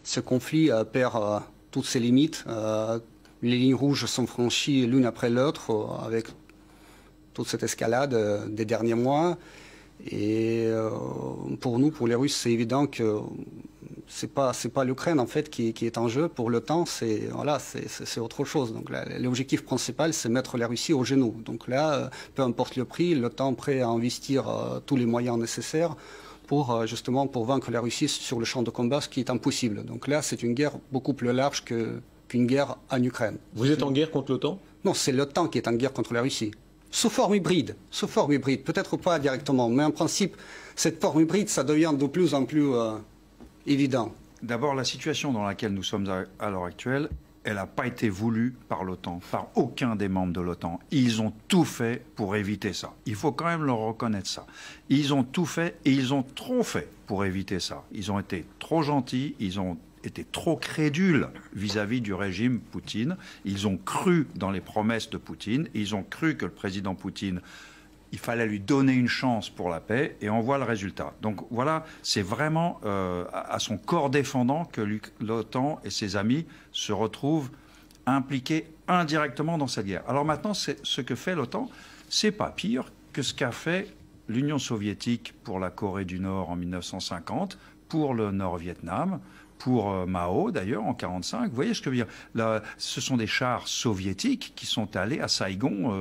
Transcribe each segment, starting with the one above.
ce conflit perd toutes ses limites. Les lignes rouges sont franchies l'une après l'autre avec toute cette escalade des derniers mois. Et pour nous, pour les Russes, c'est évident que c'est pas l'Ukraine en fait qui est en jeu. Pour l'OTAN, c'est autre chose. Donc l'objectif principal, c'est mettre la Russie au genou. Donc là, peu importe le prix, l'OTAN est prêt à investir tous les moyens nécessaires pour justement pour vaincre la Russie sur le champ de combat, ce qui est impossible. Donc là, c'est une guerre beaucoup plus large qu'une guerre en Ukraine. Vous êtes en guerre contre l'OTAN? Non, c'est l'OTAN qui est en guerre contre la Russie. Sous forme hybride, peut-être pas directement, mais en principe, cette forme hybride, ça devient de plus en plus évident. D'abord, la situation dans laquelle nous sommes à l'heure actuelle, elle n'a pas été voulue par l'OTAN, par aucun des membres de l'OTAN. Ils ont tout fait pour éviter ça. Il faut quand même leur reconnaître ça. Ils ont tout fait et ils ont trop fait pour éviter ça. Ils ont été trop gentils, ils ont été trop crédules vis-à-vis du régime Poutine. Ils ont cru dans les promesses de Poutine. Ils ont cru que le président Poutine, il fallait lui donner une chance pour la paix, et on voit le résultat. Donc voilà, c'est vraiment à son corps défendant que l'OTAN et ses amis se retrouvent impliqués indirectement dans cette guerre. Alors maintenant, ce que fait l'OTAN, c'est pas pire que ce qu'a fait l'Union soviétique pour la Corée du Nord en 1950, pour le Nord-Vietnam, pour Mao d'ailleurs en 1945. Vous voyez ce que je veux dire? Là, ce sont des chars soviétiques qui sont allés à Saigon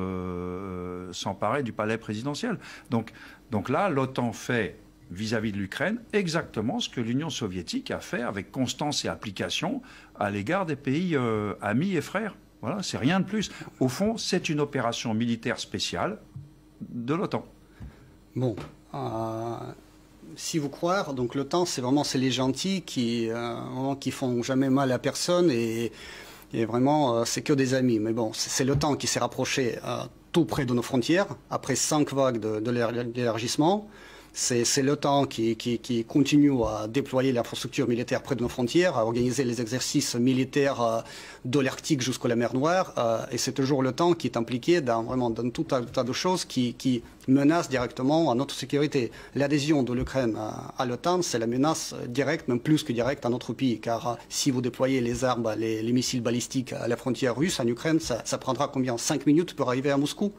s'emparer du palais présidentiel. Donc là, l'OTAN fait vis-à-vis de l'Ukraine exactement ce que l'Union soviétique a fait avec constance et application à l'égard des pays amis et frères. Voilà, c'est rien de plus. Au fond, c'est une opération militaire spéciale de l'OTAN. Bon. Si vous croire, donc l'OTAN, c'est vraiment les gentils qui font jamais mal à personne et vraiment c'est que des amis. Mais bon, c'est l'OTAN qui s'est rapproché tout près de nos frontières après 5 vagues de l'élargissement. C'est l'OTAN qui continue à déployer l'infrastructure militaire près de nos frontières, à organiser les exercices militaires de l'Arctique jusqu'à la mer Noire. Et c'est toujours l'OTAN qui est impliqué dans tout un tas de choses qui menacent directement à notre sécurité. L'adhésion de l'Ukraine à l'OTAN, c'est la menace directe, même plus que directe, à notre pays. Car si vous déployez les armes, les missiles balistiques à la frontière russe, en Ukraine, ça prendra combien? 5 minutes pour arriver à Moscou?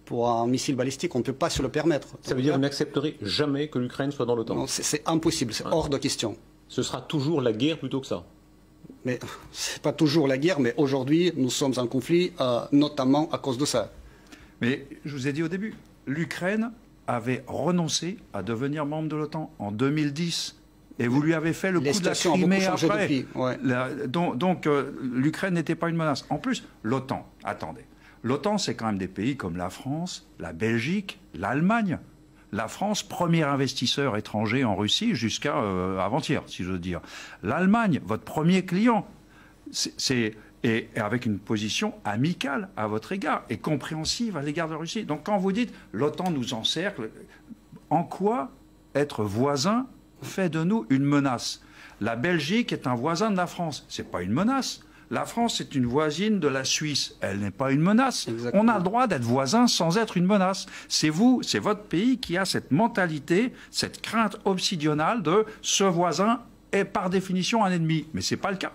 Pour un missile balistique, on ne peut pas se le permettre. Ça veut dire que vous n'accepterez jamais que l'Ukraine soit dans l'OTAN? C'est impossible, c'est hors de question. Ce sera toujours la guerre plutôt que ça? Mais c'est pas toujours la guerre, mais aujourd'hui, nous sommes en conflit, notamment à cause de ça. Mais je vous ai dit au début, l'Ukraine avait renoncé à devenir membre de l'OTAN en 2010. Et vous lui avez fait le coup de la Crimée après. Depuis, ouais. Donc l'Ukraine n'était pas une menace. En plus, l'OTAN, attendez. L'OTAN, c'est quand même des pays comme la France, la Belgique, l'Allemagne. La France, premier investisseur étranger en Russie jusqu'à avant-hier, si je veux dire. L'Allemagne, votre premier client. Et avec une position amicale à votre égard et compréhensive à l'égard de la Russie. Donc quand vous dites l'OTAN nous encercle, en quoi être voisin fait de nous une menace? La Belgique est un voisin de la France. Ce n'est pas une menace. La France est une voisine de la Suisse. Elle n'est pas une menace. Exactement. On a le droit d'être voisin sans être une menace. C'est vous, c'est votre pays qui a cette mentalité, cette crainte obsidionale de ce voisin est par définition un ennemi. Mais ce n'est pas le cas.